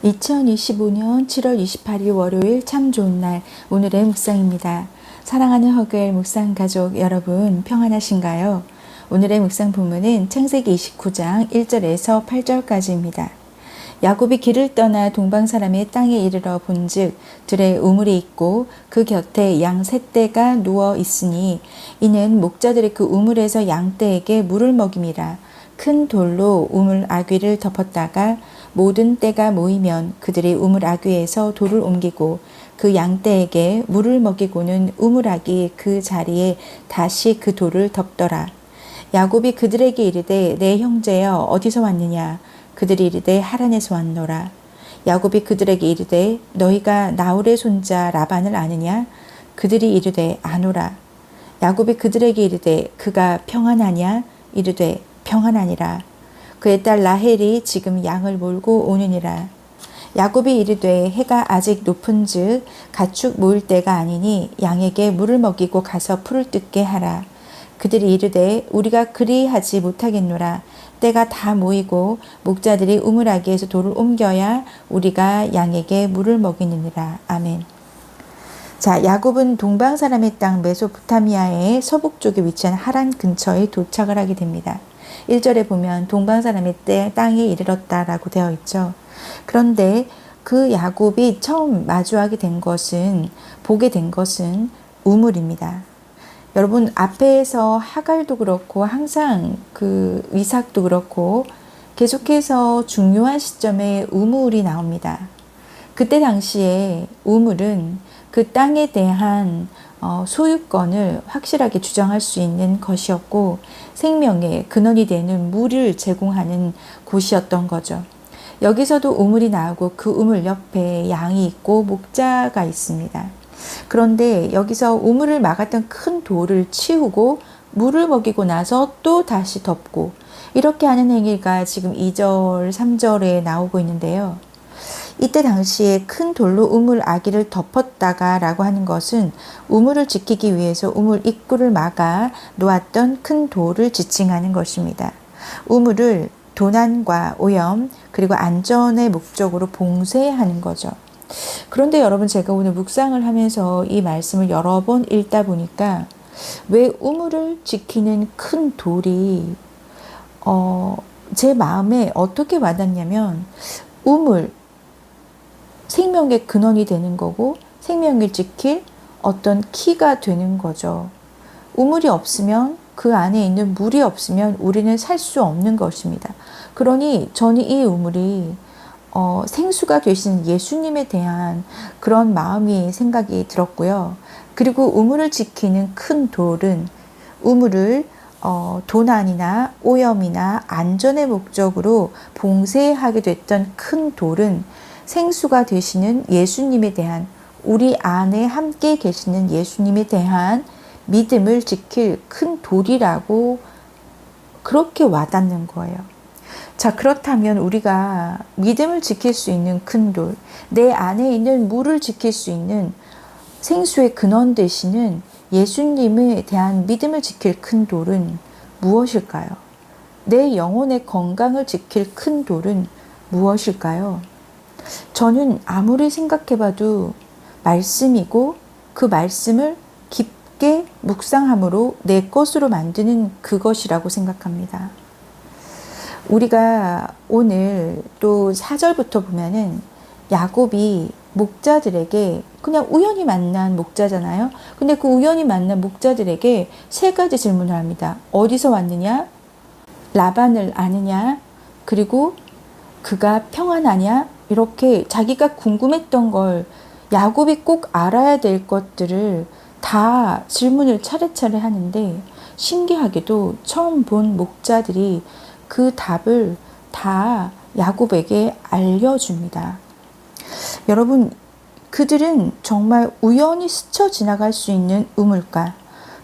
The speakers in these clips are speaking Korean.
2025년 7월 28일 월요일 참 좋은 날, 오늘의 묵상입니다. 사랑하는 허글 묵상 가족 여러분, 평안하신가요? 오늘의 묵상 본문은 창세기 29장 1절에서 8절까지입니다. 야곱이 길을 떠나 동방 사람의 땅에 이르러 본즉 들에 우물이 있고 그 곁에 양 셋 떼가 누워 있으니 이는 목자들이 그 우물에서 양 떼에게 물을 먹임이라. 큰 돌로 우물 아귀를 덮었다가 모든 떼가 모이면 그들이 우물 아귀에서 돌을 옮기고 그 양떼에게 물을 먹이고는 우물 아귀 그 자리에 다시 그 돌을 덮더라. 야곱이 그들에게 이르되 내 형제여 어디서 왔느냐? 그들이 이르되 하란에서 왔노라. 야곱이 그들에게 이르되 너희가 나홀의 손자 라반을 아느냐? 그들이 이르되 아노라. 야곱이 그들에게 이르되 그가 평안하냐? 이르되 평안하니라. 그의 딸 라헬이 지금 양을 몰고 오느니라. 야곱이 이르되 해가 아직 높은즉 가축 모일 때가 아니니 양에게 물을 먹이고 가서 풀을 뜯게 하라. 그들이 이르되 우리가 그리하지 못하겠노라. 때가 다 모이고 목자들이 우물아귀에서 돌을 옮겨야 우리가 양에게 물을 먹이느니라. 아멘. 자, 야곱은 동방 사람의 땅 메소포타미아의 서북쪽에 위치한 하란 근처에 도착을 하게 됩니다. 1절에 보면 동방 사람의 땅에 이르렀다라고 되어 있죠. 그런데 그 야곱이 처음 보게 된 것은 우물입니다. 여러분, 앞에서 하갈도 그렇고 항상 그 이삭도 그렇고 계속해서 중요한 시점에 우물이 나옵니다. 그때 당시에 우물은 그 땅에 대한 소유권을 확실하게 주장할 수 있는 것이었고 생명의 근원이 되는 물을 제공하는 곳이었던 거죠. 여기서도 우물이 나오고 그 우물 옆에 양이 있고 목자가 있습니다. 그런데 여기서 우물을 막았던 큰 돌을 치우고 물을 먹이고 나서 또 다시 덮고 이렇게 하는 행위가 지금 2절, 3절에 나오고 있는데요. 이때 당시에 큰 돌로 우물 아귀를 덮었다가 라고 하는 것은 우물을 지키기 위해서 우물 입구를 막아 놓았던 큰 돌을 지칭하는 것입니다. 우물을 도난과 오염 그리고 안전의 목적으로 봉쇄하는 거죠. 그런데 여러분, 제가 오늘 묵상을 하면서 이 말씀을 여러 번 읽다 보니까 왜 우물을 지키는 큰 돌이 제 마음에 어떻게 와닿냐면 우물, 생명의 근원이 되는 거고 생명을 지킬 어떤 키가 되는 거죠. 우물이 없으면 그 안에 있는 물이 없으면 우리는 살 수 없는 것입니다. 그러니 저는 이 우물이 생수가 되신 예수님에 대한 그런 생각이 들었고요. 그리고 우물을 지키는 큰 돌은 우물을 도난이나 오염이나 안전의 목적으로 봉쇄하게 됐던 큰 돌은 생수가 되시는 예수님에 대한, 우리 안에 함께 계시는 예수님에 대한 믿음을 지킬 큰 돌이라고 그렇게 와닿는 거예요. 자, 그렇다면 우리가 믿음을 지킬 수 있는 큰 돌, 내 안에 있는 물을 지킬 수 있는 생수의 근원 되시는 예수님에 대한 믿음을 지킬 큰 돌은 무엇일까요? 내 영혼의 건강을 지킬 큰 돌은 무엇일까요? 저는 아무리 생각해봐도 말씀이고 그 말씀을 깊게 묵상함으로 내 것으로 만드는 그것이라고 생각합니다. 우리가 오늘 또 4절부터 보면은 야곱이 목자들에게, 그냥 우연히 만난 목자잖아요. 근데 그 우연히 만난 목자들에게 3가지 질문을 합니다. 어디서 왔느냐? 라반을 아느냐? 그리고 그가 평안하냐? 이렇게 자기가 궁금했던 걸, 야곱이 꼭 알아야 될 것들을 다 질문을 차례차례 하는데 신기하게도 처음 본 목자들이 그 답을 다 야곱에게 알려줍니다. 여러분, 그들은 정말 우연히 스쳐 지나갈 수 있는 우물가,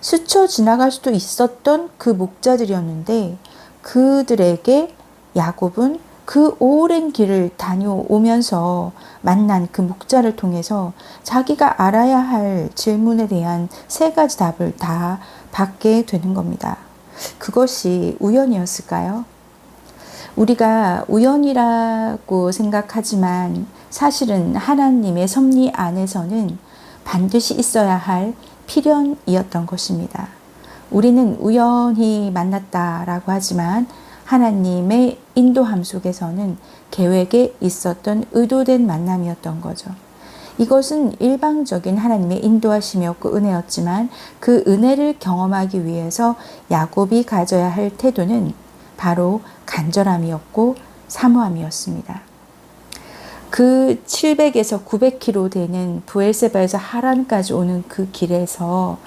스쳐 지나갈 수도 있었던 그 목자들이었는데 그들에게 야곱은 그 오랜 길을 다녀오면서 만난 그 목자를 통해서 자기가 알아야 할 질문에 대한 3가지 답을 다 받게 되는 겁니다. 그것이 우연이었을까요? 우리가 우연이라고 생각하지만 사실은 하나님의 섭리 안에서는 반드시 있어야 할 필연이었던 것입니다. 우리는 우연히 만났다라고 하지만 하나님의 인도함 속에서는 계획에 있었던 의도된 만남이었던 거죠. 이것은 일방적인 하나님의 인도하심이었고 은혜였지만 그 은혜를 경험하기 위해서 야곱이 가져야 할 태도는 바로 간절함이었고 사모함이었습니다. 그 700에서 900km 되는 브엘세바에서 하란까지 오는 그 길에서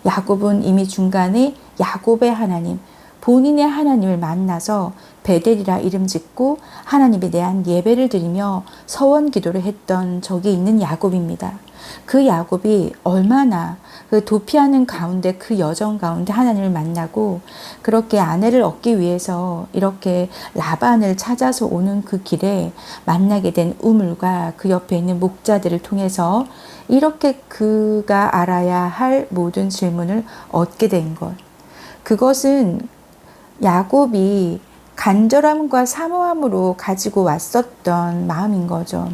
야곱은 이미 중간에 야곱의 하나님, 본인의 하나님을 만나서 베델이라 이름 짓고 하나님에 대한 예배를 드리며 서원 기도를 했던 적이 있는 야곱입니다. 그 야곱이 얼마나 그 도피하는 가운데 그 여정 가운데 하나님을 만나고 그렇게 아내를 얻기 위해서 이렇게 라반을 찾아서 오는 그 길에 만나게 된 우물과 그 옆에 있는 목자들을 통해서 이렇게 그가 알아야 할 모든 질문을 얻게 된 것. 그것은 야곱이 간절함과 사모함으로 가지고 왔었던 마음인 거죠.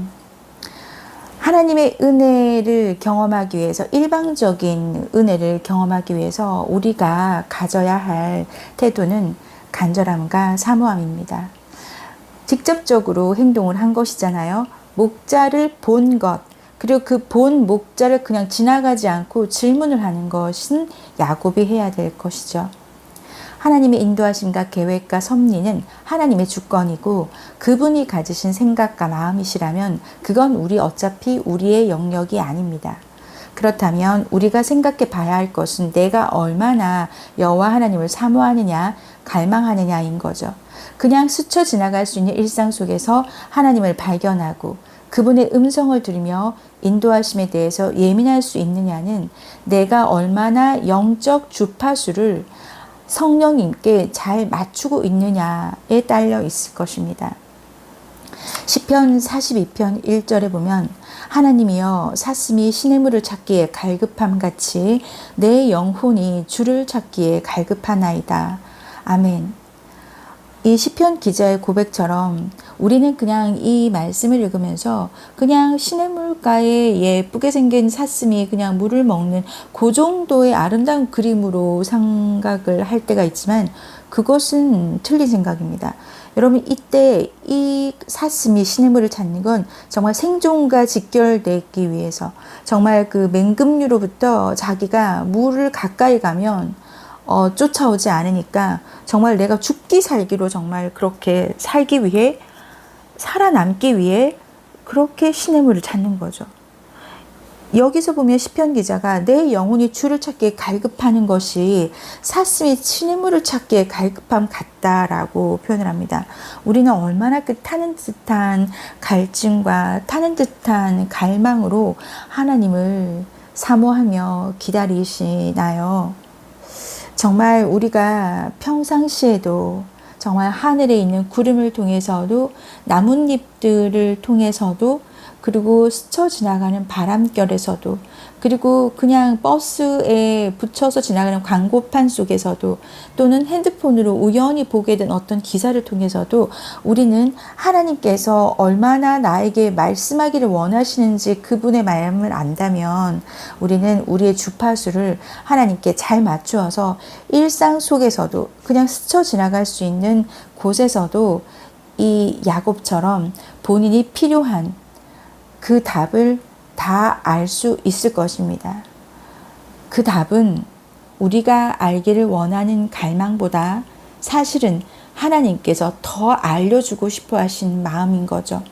하나님의 은혜를 경험하기 위해서, 일방적인 은혜를 경험하기 위해서 우리가 가져야 할 태도는 간절함과 사모함입니다. 직접적으로 행동을 한 것이잖아요. 목자를 본 것, 그리고 그 본 목자를 그냥 지나가지 않고 질문을 하는 것은 야곱이 해야 될 것이죠. 하나님의 인도하심과 계획과 섭리는 하나님의 주권이고 그분이 가지신 생각과 마음이시라면 그건 어차피 우리의 영역이 아닙니다. 그렇다면 우리가 생각해 봐야 할 것은 내가 얼마나 여호와 하나님을 사모하느냐, 갈망하느냐인 거죠. 그냥 스쳐 지나갈 수 있는 일상 속에서 하나님을 발견하고 그분의 음성을 들으며 인도하심에 대해서 예민할 수 있느냐는 내가 얼마나 영적 주파수를 성령님께 잘 맞추고 있느냐에 딸려 있을 것입니다. 시편 42편 1절에 보면 하나님이여 사슴이 시냇물을 찾기에 갈급함 같이 내 영혼이 주를 찾기에 갈급하나이다. 아멘. 이 시편 기자의 고백처럼 우리는 그냥 이 말씀을 읽으면서 그냥 시냇물가에 예쁘게 생긴 사슴이 그냥 물을 먹는 그 정도의 아름다운 그림으로 생각을 할 때가 있지만 그것은 틀린 생각입니다. 여러분, 이때 이 사슴이 시냇물을 찾는 건 정말 생존과 직결되기 위해서, 정말 그 맹금류로부터 자기가 물을 가까이 가면 쫓아오지 않으니까 정말 내가 죽기 살기로 정말 그렇게 살기 위해, 살아남기 위해 그렇게 시냇물을 찾는 거죠. 여기서 보면 시편 기자가 내 영혼이 주를 찾기에 갈급하는 것이 사슴이 시냇물을 찾기에 갈급함 같다라고 표현을 합니다. 우리는 얼마나 그 타는 듯한 갈증과 타는 듯한 갈망으로 하나님을 사모하며 기다리시나요? 정말 우리가 평상시에도 정말 하늘에 있는 구름을 통해서도 나뭇잎들을 통해서도 그리고 스쳐 지나가는 바람결에서도 그리고 그냥 버스에 붙여서 지나가는 광고판 속에서도 또는 핸드폰으로 우연히 보게 된 어떤 기사를 통해서도 우리는 하나님께서 얼마나 나에게 말씀하기를 원하시는지 그분의 마음을 안다면 우리는 우리의 주파수를 하나님께 잘 맞추어서 일상 속에서도 그냥 스쳐 지나갈 수 있는 곳에서도 이 야곱처럼 본인이 필요한 그 답을 다 알 수 있을 것입니다. 그 답은 우리가 알기를 원하는 갈망보다 사실은 하나님께서 더 알려주고 싶어 하신 마음인 거죠.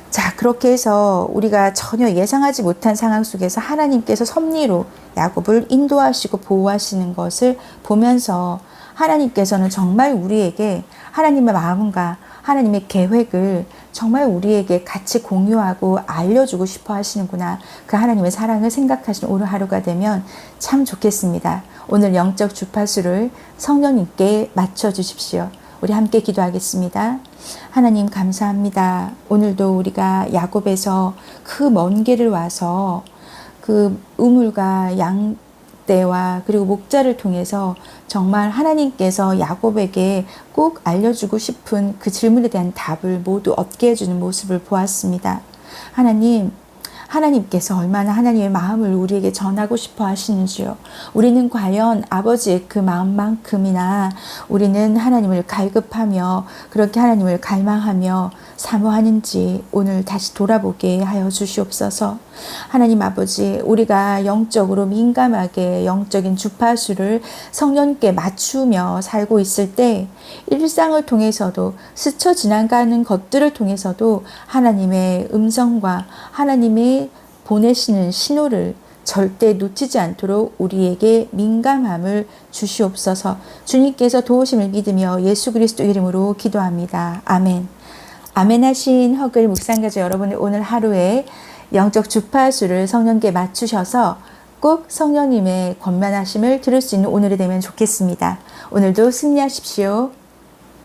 자, 그렇게 해서 우리가 전혀 예상하지 못한 상황 속에서 하나님께서 섭리로 야곱을 인도하시고 보호하시는 것을 보면서 하나님께서는 정말 우리에게 하나님의 마음과 하나님의 계획을 정말 우리에게 같이 공유하고 알려주고 싶어 하시는구나. 그 하나님의 사랑을 생각하시는 오늘 하루가 되면 참 좋겠습니다. 오늘 영적 주파수를 성령님께 맞춰주십시오. 우리 함께 기도하겠습니다. 하나님 감사합니다. 오늘도 우리가 야곱에서 그 먼 길을 와서 그 우물과 때와 그리고 목자를 통해서 정말 하나님께서 야곱에게 꼭 알려주고 싶은 그 질문에 대한 답을 모두 얻게 해주는 모습을 보았습니다. 하나님께서 얼마나 하나님의 마음을 우리에게 전하고 싶어 하시는지요. 우리는 과연 아버지의 그 마음만큼이나 우리는 하나님을 갈급하며 그렇게 하나님을 갈망하며 사모하는지 오늘 다시 돌아보게 하여 주시옵소서. 하나님 아버지, 우리가 영적으로 민감하게 영적인 주파수를 성령께 맞추며 살고 있을 때 일상을 통해서도 스쳐 지나가는 것들을 통해서도 하나님의 음성과 하나님이 보내시는 신호를 절대 놓치지 않도록 우리에게 민감함을 주시옵소서. 주님께서 도우심을 믿으며 예수 그리스도 이름으로 기도합니다. 아멘. 아멘 하신 허글 묵상가족 여러분의 오늘 하루에 영적 주파수를 성령께 맞추셔서 꼭 성령님의 권면하심을 들을 수 있는 오늘이 되면 좋겠습니다. 오늘도 승리하십시오.